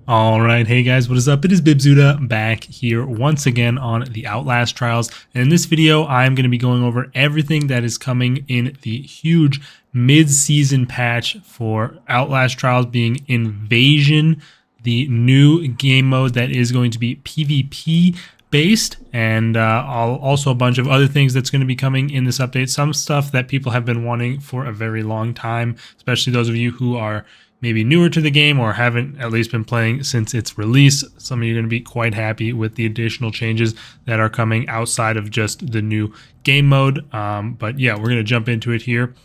All right, hey guys, what is up? It is Bibzuda back here once again on the Outlast Trials. And in this video, I'm going to be going over everything that is coming in the huge mid-season patch for Outlast Trials, being Invasion, the new game mode that is going to be PvP based, and also a bunch of other things that's going to be coming in this update. Some stuff that people have been wanting for a very long time, especially those of you who are maybe newer to the game or haven't at least been playing since its release. Some of you are going to be quite happy with the additional changes that are coming outside of just the new game mode. But yeah, we're going to jump into it here.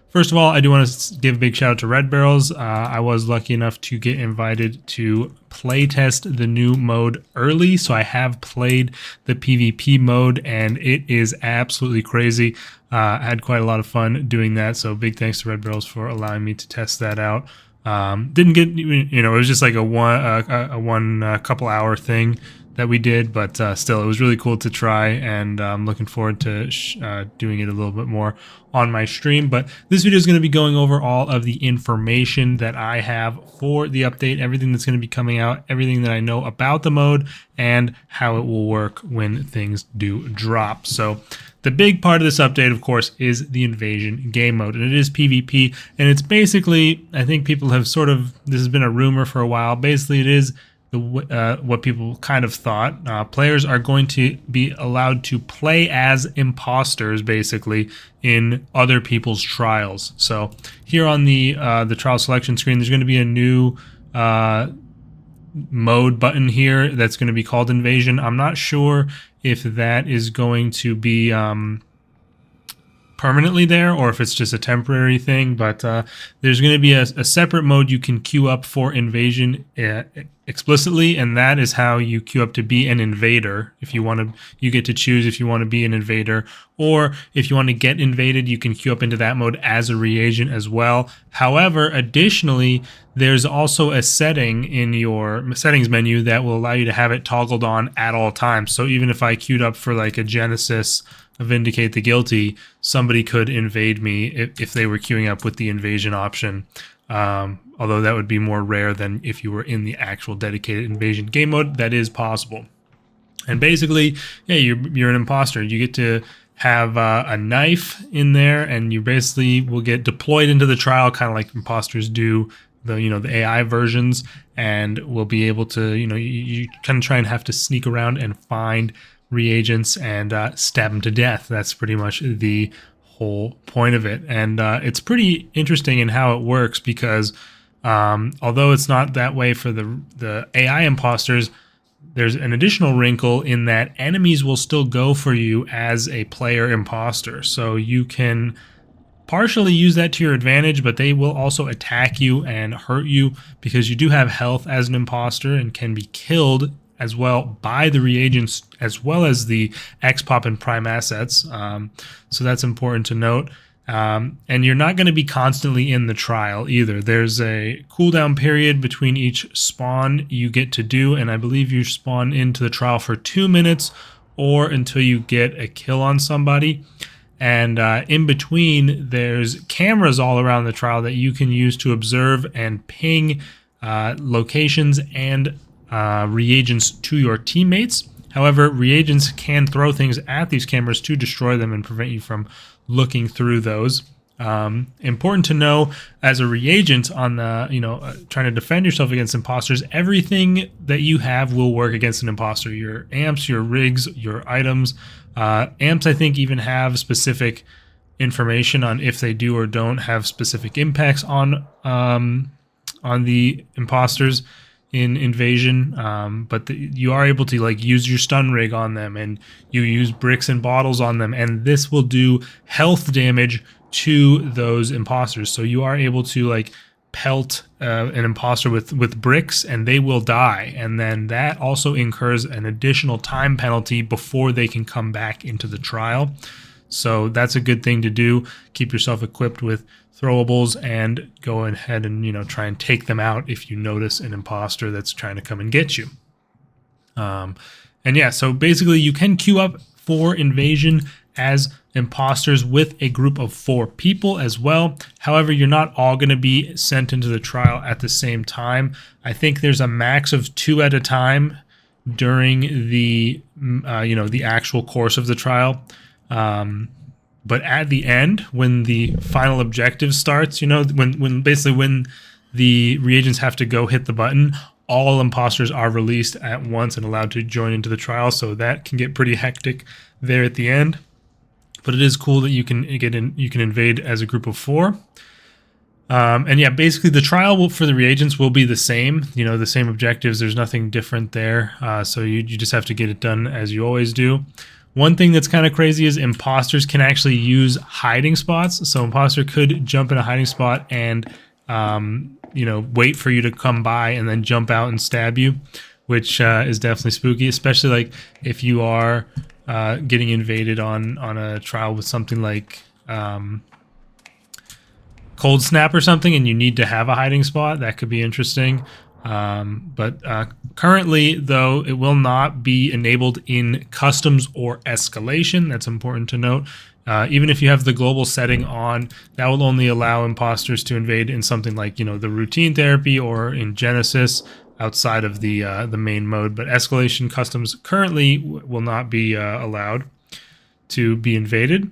First of all, I do want to give a big shout out to Red Barrels. I was lucky enough to get invited to play test the new mode early, so I have played the PvP mode, and it is absolutely crazy. I had quite a lot of fun doing that, so big thanks to Red Barrels for allowing me to test that out. Didn't get, it was just like a couple hour thing that we did, but still, it was really cool to try, and I'm looking forward to doing it a little bit more on my stream. But this video is going to be going over all of the information that I have for the update, everything that's going to be coming out, everything that I know about the mode, and how it will work when things do drop. So the big part of this update, of course, is the Invasion game mode, and it is PvP, and it's basically, I think people have this has been a rumor for a while, basically it is what people kind of thought. Players are going to be allowed to play as imposters, basically, in other people's trials. So here on the trial selection screen, there's going to be a new mode button here that's going to be called Invasion. I'm not sure if that is going to be permanently there or if it's just a temporary thing, but there's going to be a separate mode you can queue up for Invasion explicitly, and that is how you queue up to be an invader. If you want to, you get to choose if you want to be an invader, or if you want to get invaded, you can queue up into that mode as a reagent as well. However, additionally, there's also a setting in your settings menu that will allow you to have it toggled on at all times. So even if I queued up for like a Genesis Vindicate the Guilty, somebody could invade me if they were queuing up with the invasion option. Although that would be more rare than if you were in the actual dedicated invasion game mode. That is possible. And basically, yeah, you're an imposter. You get to have a knife in there, and you basically will get deployed into the trial, kind of like imposters do, the AI versions, and will be able to, you kind of try and have to sneak around and find reagents and stab them to death. That's pretty much the whole point of it. And it's pretty interesting in how it works, because although it's not that way for the AI imposters, there's an additional wrinkle in that enemies will still go for you as a player imposter. So you can partially use that to your advantage, but they will also attack you and hurt you because you do have health as an imposter and can be killed as well by the reagents as well as the X-Pop and Prime assets. So that's important to note. And you're not going to be constantly in the trial either. There's a cooldown period between each spawn you get to do, and I believe you spawn into the trial for 2 minutes or until you get a kill on somebody. And in between, there's cameras all around the trial that you can use to observe and ping locations and reagents to your teammates. However, reagents can throw things at these cameras to destroy them and prevent you from looking through those. Important to know, as a reagent on the, trying to defend yourself against imposters, everything that you have will work against an imposter. Your amps, your rigs, your items. Amps, I think, even have specific information on if they do or don't have specific impacts on the imposters in Invasion, but you are able to use your stun rig on them, and you use bricks and bottles on them, and this will do health damage to those imposters. So you are able to pelt an imposter with bricks, and they will die, and then that also incurs an additional time penalty before they can come back into the trial. So that's a good thing to do. Keep yourself equipped with throwables and go ahead and try and take them out if you notice an imposter that's trying to come and get you. And yeah, so basically you can queue up for Invasion as imposters with a group of 4 people as well. However, you're not all going to be sent into the trial at the same time. I think there's a max of 2 at a time during the the actual course of the trial. But at the end, when the final objective starts, when the reagents have to go hit the button, all imposters are released at once and allowed to join into the trial. So that can get pretty hectic there at the end. But it is cool that you can invade as a group of 4. And yeah, basically the trial for the reagents will be the same. The same objectives. There's nothing different there. So you just have to get it done as you always do. One thing that's kind of crazy is imposters can actually use hiding spots. So imposter could jump in a hiding spot and wait for you to come by and then jump out and stab you, which is definitely spooky, especially like if you are getting invaded on a trial with something like Cold Snap or something, and you need to have a hiding spot. That could be interesting. But currently, though, it will not be enabled in customs or escalation. That's important to note. Even if you have the global setting on, that will only allow imposters to invade in something like, the routine therapy or in Genesis outside of the main mode. But escalation customs currently will not be allowed to be invaded.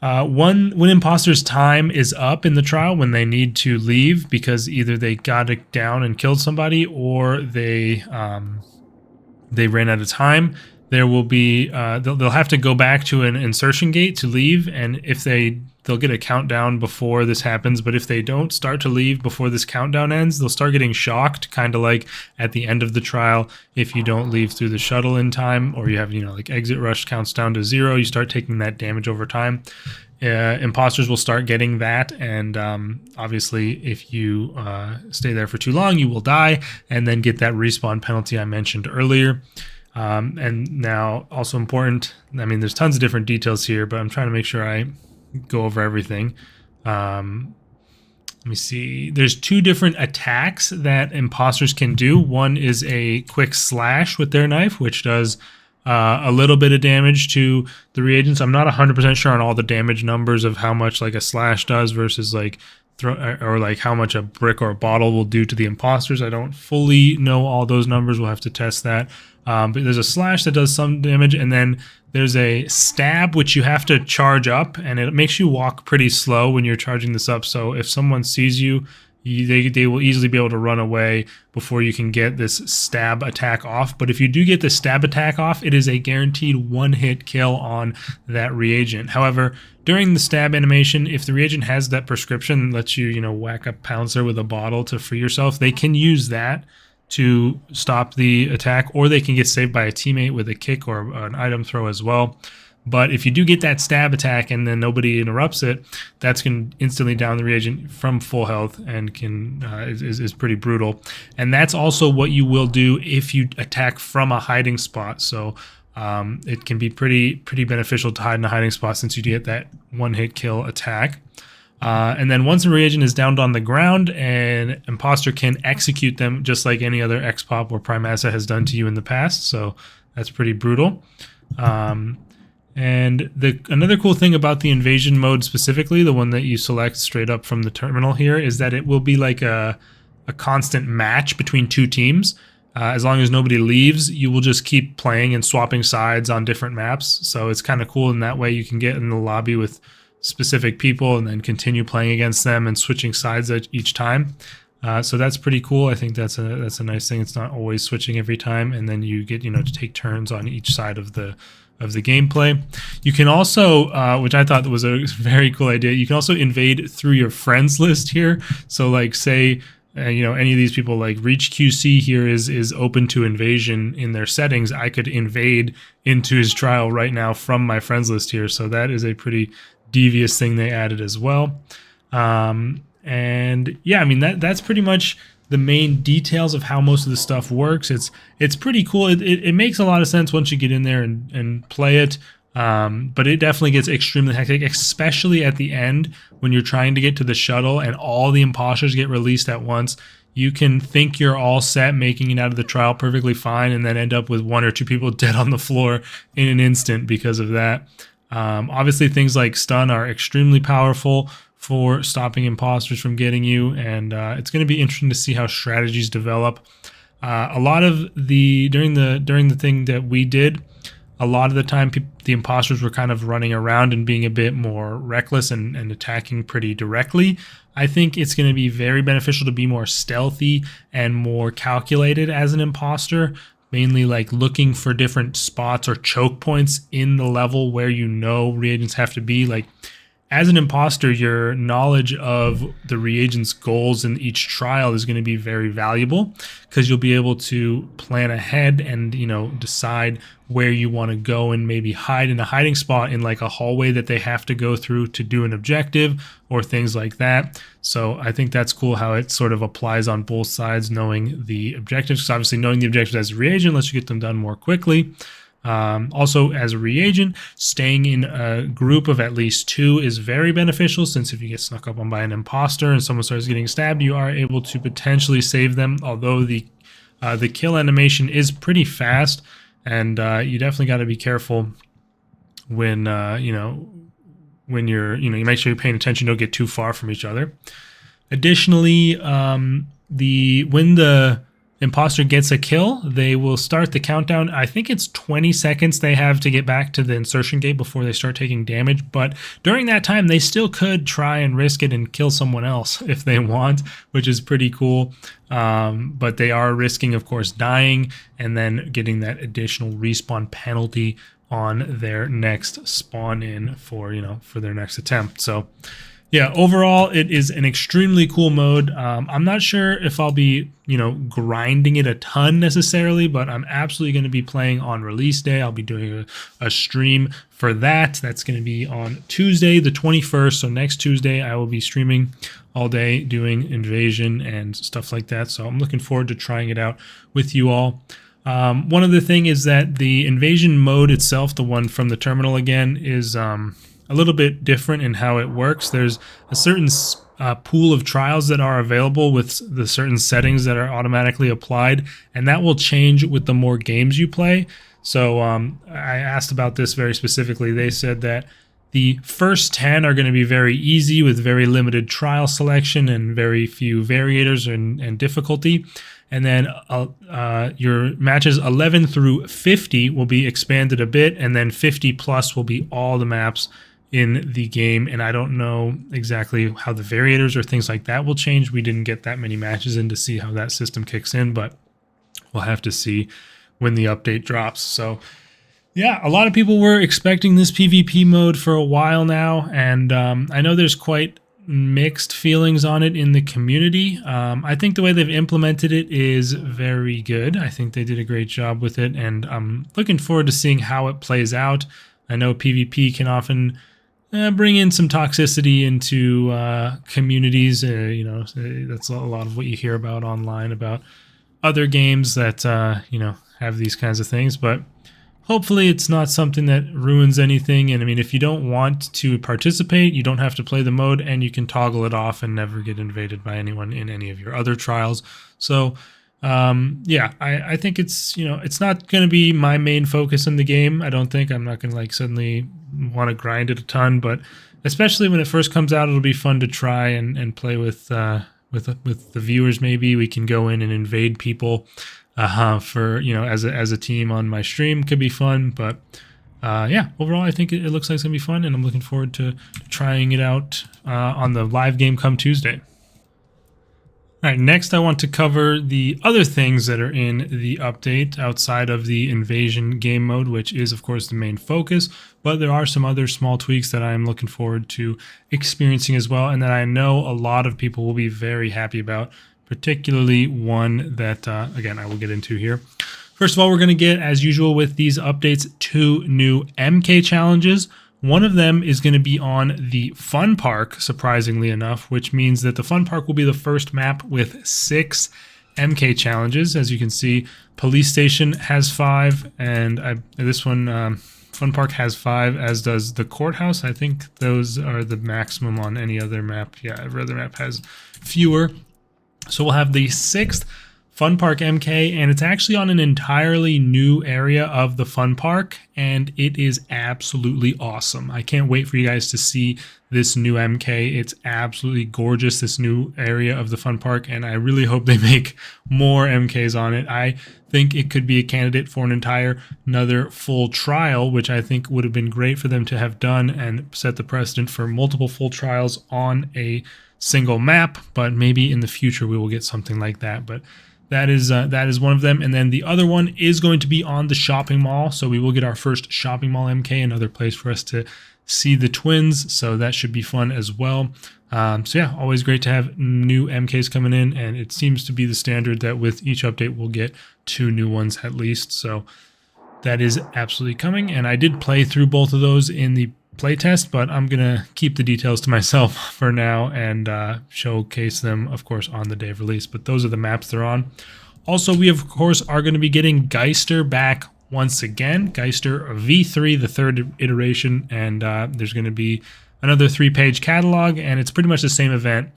When imposters' time is up in the trial, when they need to leave because either they got it down and killed somebody or they ran out of time, there will be they'll have to go back to an insertion gate to leave, and if they'll get a countdown before this happens. But if they don't start to leave before this countdown ends, they'll start getting shocked, kind of like at the end of the trial. If you don't leave through the shuttle in time, or you have like exit rush counts down to 0, you start taking that damage over time. Imposters will start getting that, and obviously if you stay there for too long, you will die and then get that respawn penalty I mentioned earlier. And now also important, there's tons of different details here, but I'm trying to make sure I go over everything. Let me see. There's 2 different attacks that imposters can do. One is a quick slash with their knife, which does a little bit of damage to the reagents. I'm not 100% sure on all the damage numbers of how much like a slash does versus like how much a brick or a bottle will do to the imposters. I don't fully know all those numbers. We'll have to test that. But there's a slash that does some damage, and then there's a stab which you have to charge up, and it makes you walk pretty slow when you're charging this up. So if someone sees you, they will easily be able to run away before you can get this stab attack off. But if you do get the stab attack off, it is a guaranteed 1-hit kill on that reagent. However, during the stab animation, if the reagent has that prescription, lets you, whack a pouncer with a bottle to free yourself, they can use that to stop the attack, or they can get saved by a teammate with a kick or an item throw as well. But if you do get that stab attack and then nobody interrupts it, that's going to instantly down the reagent from full health and is pretty brutal. And that's also what you will do if you attack from a hiding spot. So it can be pretty beneficial to hide in a hiding spot since you get that 1-hit kill attack. And then once a reagent is downed on the ground, an imposter can execute them just like any other X-Pop or Primasa has done to you in the past. So that's pretty brutal. And another cool thing about the invasion mode specifically, the one that you select straight up from the terminal here, is that it will be like a constant match between 2 teams. As long as nobody leaves, you will just keep playing and swapping sides on different maps. So it's kind of cool in that way. You can get in the lobby with specific people and then continue playing against them and switching sides each time. So that's pretty cool. I think that's a nice thing. It's not always switching every time, and then you get to take turns on each side of the gameplay. You can also, which I thought was a very cool idea, you can also invade through your friends list here. So like say any of these people, like Reach QC here is open to invasion in their settings. I could invade into his trial right now from my friends list here. So that is a pretty devious thing they added as well. And yeah, that's pretty much the main details of how most of the stuff works. It's pretty cool. It makes a lot of sense once you get in there and play it. But it definitely gets extremely hectic, especially at the end when you're trying to get to the shuttle and all the imposters get released at once. You can think you're all set, making it out of the trial perfectly fine, and then end up with 1 or 2 people dead on the floor in an instant because of that. Obviously, things like stun are extremely powerful for stopping imposters from getting you, and it's going to be interesting to see how strategies develop. A lot of during the thing that we did, a lot of the time the imposters were kind of running around and being a bit more reckless and attacking pretty directly. I think it's going to be very beneficial to be more stealthy and more calculated as an imposter, mainly like looking for different spots or choke points in the level where you know reagents have to be. Like, as an imposter, your knowledge of the reagent's goals in each trial is going to be very valuable, because you'll be able to plan ahead and, you know, decide where you want to go and maybe hide in a hiding spot in like a hallway that they have to go through to do an objective or things like that. So I think that's cool how it sort of applies on both sides, knowing the objectives, because obviously knowing the objectives as a reagent lets you get them done more quickly. Also, as a reagent, staying in a group of at least 2 is very beneficial, since if you get snuck up on by an imposter and someone starts getting stabbed, you are able to potentially save them, although the kill animation is pretty fast, and you definitely got to be careful when when you make sure you're paying attention, don't get too far from each other. Additionally, when the imposter gets a kill, they will start the countdown. I think it's 20 seconds they have to get back to the insertion gate before they start taking damage, but during that time they still could try and risk it and kill someone else if they want, which is pretty cool. But they are risking, of course, dying and then getting that additional respawn penalty on their next spawn in for their next attempt. So yeah, overall, it is an extremely cool mode. I'm not sure if I'll be, grinding it a ton necessarily, but I'm absolutely going to be playing on release day. I'll be doing a stream for that. That's going to be on Tuesday, the 21st. So next Tuesday, I will be streaming all day doing Invasion and stuff like that. So I'm looking forward to trying it out with you all. One other thing is that the Invasion mode itself, the one from the terminal again, is a little bit different in how it works. There's a certain pool of trials that are available with the certain settings that are automatically applied, and that will change with the more games you play. So I asked about this very specifically. They said that the first 10 are going to be very easy with very limited trial selection and very few variators and difficulty. And then your matches 11 through 50 will be expanded a bit, and then 50 plus will be all the maps in the game. And I don't know exactly how the variators or things like that will change. We didn't get that many matches in to see how that system kicks in, but we'll have to see when the update drops. So yeah, a lot of people were expecting this PvP mode for a while now, and I know there's quite mixed feelings on it in the community. I think the way they've implemented it is very good. I think they did a great job with it, and I'm looking forward to seeing how it plays out. I know PvP can often bring in some toxicity into communities. That's a lot of what you hear about online about other games that have these kinds of things, but hopefully it's not something that ruins anything. And I mean, if you don't want to participate, you don't have to play the mode, and you can toggle it off and never get invaded by anyone in any of your other trials. So I think it's it's not going to be my main focus in the game. I don't think I'm not going to suddenly want to grind it a ton, but especially when it first comes out, it'll be fun to try and play with the viewers. Maybe we can go in and invade people for as a team on my stream. Could be fun. But overall I think it looks like it's gonna be fun, and I'm looking forward to trying it out on the live game come Tuesday. All right, next I want to cover the other things that are in the update outside of the Invasion game mode, which is of course the main focus, but there are some other small tweaks that I'm looking forward to experiencing as well, and that I know a lot of people will be very happy about, particularly one that, again, I will get into here. First of all, we're going to get, as usual with these updates, 2 new MK challenges. One of them is going to be on the Fun Park, surprisingly enough, which means that the Fun Park will be the first map with 6 MK challenges. As you can see, Police Station has 5, and this one, Fun Park has 5, as does the Courthouse. I think those are the maximum on any other map. Yeah, every other map has fewer. So we'll have the 6th Fun Park MK, and it's actually on an entirely new area of the Fun Park, and it is absolutely awesome. I can't wait for you guys to see this new MK. It's absolutely gorgeous, this new area of the Fun Park, and I really hope they make more MKs on it. I think it could be a candidate for another full trial, which I think would have been great for them to have done and set the precedent for multiple full trials on a single map, but maybe in the future we will get something like that. But that is one of them. And then the other one is going to be on the shopping mall, so we will get our first shopping mall MK, another place for us to see the twins, so that should be fun as well. So yeah, always great to have new MKs coming in, and it seems to be the standard that with each update we'll get 2 new ones at least, so that is absolutely coming. And I did play through both of those in the playtest, but I'm gonna keep the details to myself for now and showcase them, of course, on the day of release. But those are the maps they're on. Also, we of course are going to be getting Geister back once again, Geister V3, the 3rd iteration, and there's going to be another 3-page catalog, and it's pretty much the same event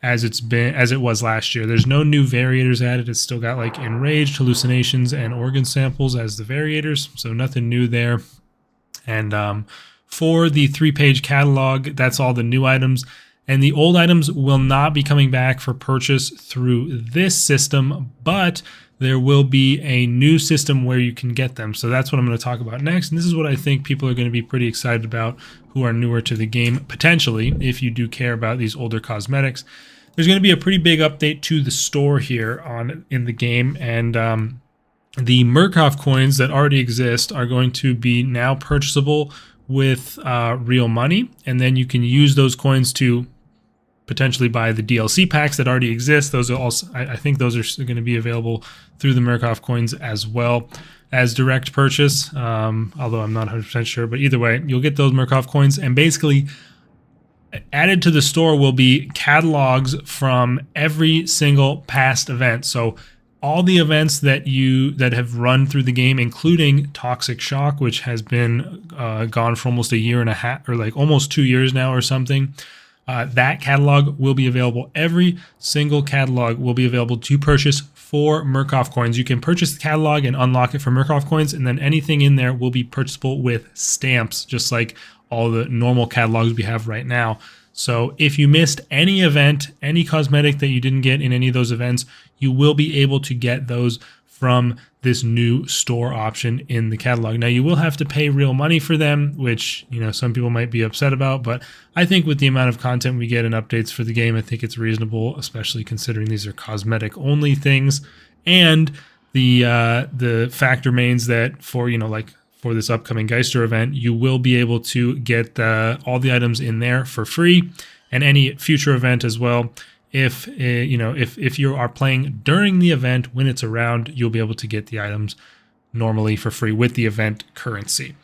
as it was last year. There's no new variators added. It's still got like enraged, hallucinations, and organ samples as the variators, so nothing new there. And for the 3-page catalog, that's all the new items, and the old items will not be coming back for purchase through this system, but there will be a new system where you can get them. So that's what I'm going to talk about next. And this is what I think people are going to be pretty excited about who are newer to the game, potentially, if you do care about these older cosmetics. There's going to be a pretty big update to the store here in the game, and the Murkoff coins that already exist are going to be now purchasable with real money, and then you can use those coins to potentially buy the DLC packs that already exist. Those are also, I think those are going to be available through the Murkoff coins as well as direct purchase, although I'm not 100% sure. But either way, you'll get those Murkoff coins, and basically added to the store will be catalogs from every single past event. So all the events that have run through the game, including Toxic Shock, which has been gone for almost a year and a half, or like almost 2 years now or something. That catalog will be available. Every single catalog will be available to purchase for Murkoff coins. You can purchase the catalog and unlock it for Murkoff coins, and then anything in there will be purchasable with stamps, just like all the normal catalogs we have right now. So if you missed any event, any cosmetic that you didn't get in any of those events, you will be able to get those from this new store option in the catalog. Now, you will have to pay real money for them, which, you know, some people might be upset about, but I think with the amount of content we get and updates for the game, I think it's reasonable, especially considering these are cosmetic only things. And the fact remains that for, you know, like for this upcoming Geister event, you will be able to get all the items in there for free, and any future event as well. If you are playing during the event when it's around, you'll be able to get the items normally for free with the event currency.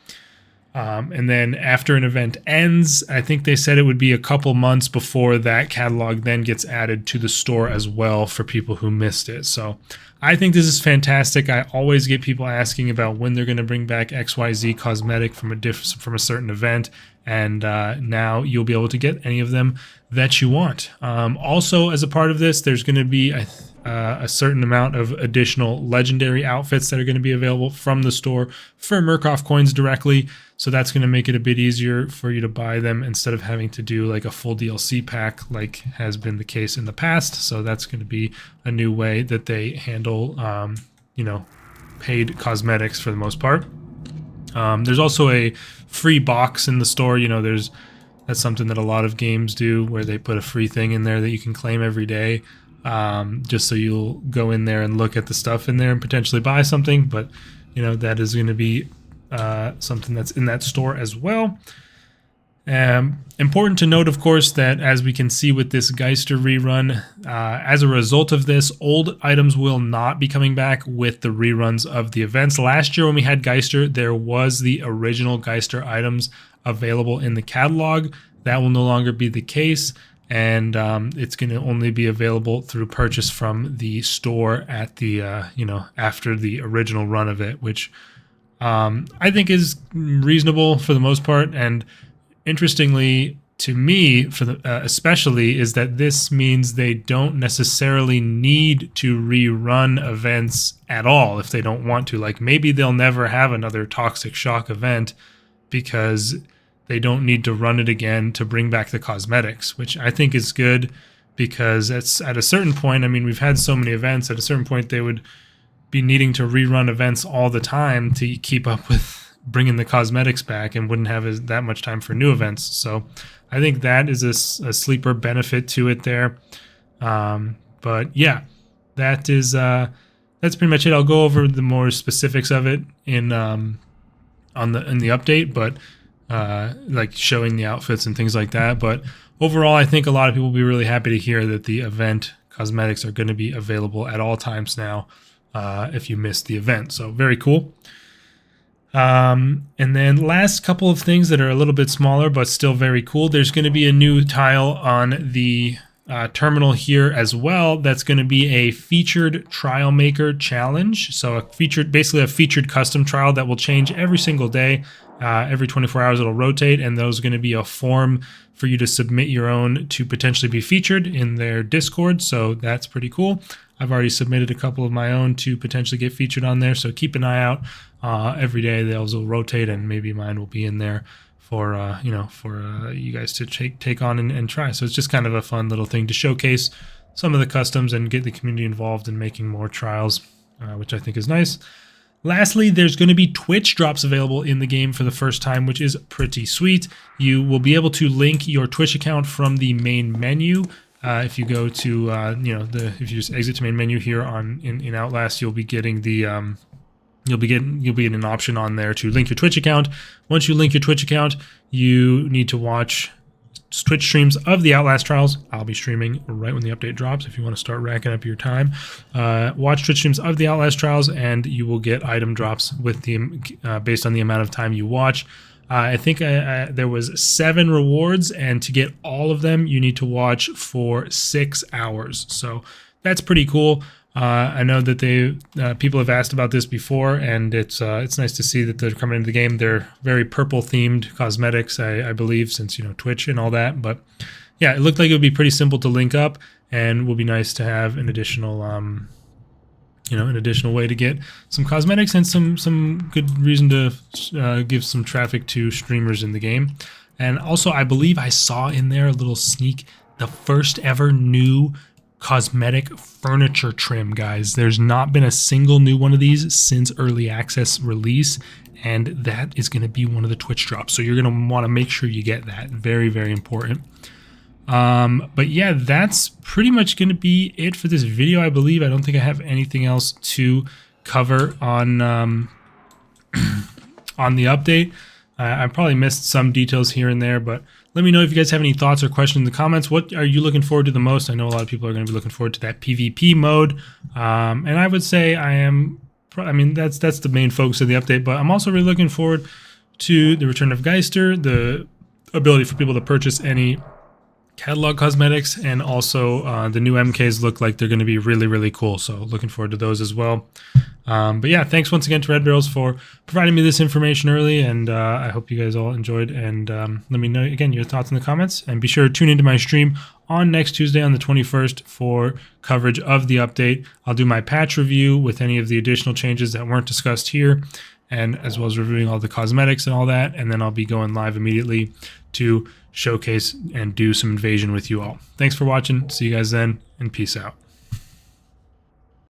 And then after an event ends, I think they said it would be a couple months before that catalog then gets added to the store as well for people who missed it. So I think this is fantastic. I always get people asking about when they're going to bring back XYZ cosmetic from a certain event, and now you'll be able to get any of them that you want. Also, as a part of this, there's going to be a certain amount of additional legendary outfits that are going to be available from the store for Murkoff coins directly. So that's going to make it a bit easier for you to buy them instead of having to do like a full DLC pack like has been the case in the past. So that's going to be a new way that they handle, paid cosmetics for the most part. There's also a free box in the store. That's something that a lot of games do, where they put a free thing in there that you can claim every day, just so you'll go in there and look at the stuff in there and potentially buy something. But that is going to be something that's in that store as well. Important to note, of course, that as we can see with this Geister rerun, as a result of this, old items will not be coming back with the reruns of the events. Last year when we had Geister, there was the original Geister items available in the catalog. That will no longer be the case, and it's going to only be available through purchase from the store at the after the original run of it, which I think is reasonable for the most part. And interestingly, to me, for the especially, is that this means they don't necessarily need to rerun events at all if they don't want to. Like maybe they'll never have another Toxic Shock event because they don't need to run it again to bring back the cosmetics, which I think is good because it's at a certain point. I mean, we've had so many events. At a certain point, they would be needing to rerun events all the time to keep up with bringing the cosmetics back and wouldn't have that much time for new events. So I think that is a sleeper benefit to it there. But yeah, that's pretty much it. I'll go over the more specifics of it in the update, but like showing the outfits and things like that. But overall, I think a lot of people will be really happy to hear that the event cosmetics are going to be available at all times now if you missed the event. So very cool. And then last couple of things that are a little bit smaller but still very cool. There's going to be a new tile on the terminal here as well. That's going to be a featured trial maker challenge. So basically a featured custom trial that will change every single day. Every 24 hours it'll rotate, and those are going to be a form for you to submit your own to potentially be featured in their Discord. So that's pretty cool. I've already submitted a couple of my own to potentially get featured on there. So keep an eye out. Every day those will rotate, and maybe mine will be in there for you guys to take on and try. So it's just kind of a fun little thing to showcase some of the customs and get the community involved in making more trials, which I think is nice. Lastly, there's going to be Twitch drops available in the game for the first time, which is pretty sweet. You will be able to link your Twitch account from the main menu. If you go to if you just exit to main menu here in Outlast, you'll be getting the you'll be getting an option on there to link your Twitch account. Once you link your Twitch account, you need to watch Twitch streams of the Outlast Trials. I'll be streaming right when the update drops if you want to start racking up your time. Watch Twitch streams of the Outlast Trials, and you will get item drops with the based on the amount of time you watch. I think there was 7 rewards, and to get all of them, you need to watch for 6 hours. So that's pretty cool. I know that people have asked about this before, and it's nice to see that they're coming into the game. They're very purple themed cosmetics, I believe, since Twitch and all that. But yeah, it looked like it would be pretty simple to link up, and will be nice to have an additional an additional way to get some cosmetics and some good reason to give some traffic to streamers in the game. And also, I believe I saw in there a little sneak, the first ever new cosmetic furniture trim, guys. There's not been a single new one of these since early access release, and that is going to be one of the Twitch drops. So you're going to want to make sure you get that. Very, very important. But yeah, that's pretty much going to be it for this video, I believe. I don't think I have anything else to cover on on the update. I probably missed some details here and there, but let me know if you guys have any thoughts or questions in the comments. What are you looking forward to the most? I know a lot of people are going to be looking forward to that PvP mode, and I would say that's the main focus of the update, but I'm also really looking forward to the return of Geister, the ability for people to purchase any catalog cosmetics, and also the new MKs look like they're going to be really, really cool. So looking forward to those as well. But yeah, thanks once again to Red Barrels for providing me this information early, and I hope you guys all enjoyed. And let me know again your thoughts in the comments, and be sure to tune into my stream on next Tuesday on the 21st for coverage of the update. I'll do my patch review with any of the additional changes that weren't discussed here, and as well as reviewing all the cosmetics and all that. And then I'll be going live immediately to showcase and do some invasion with you all. Thanks for watching. See you guys then, and peace out.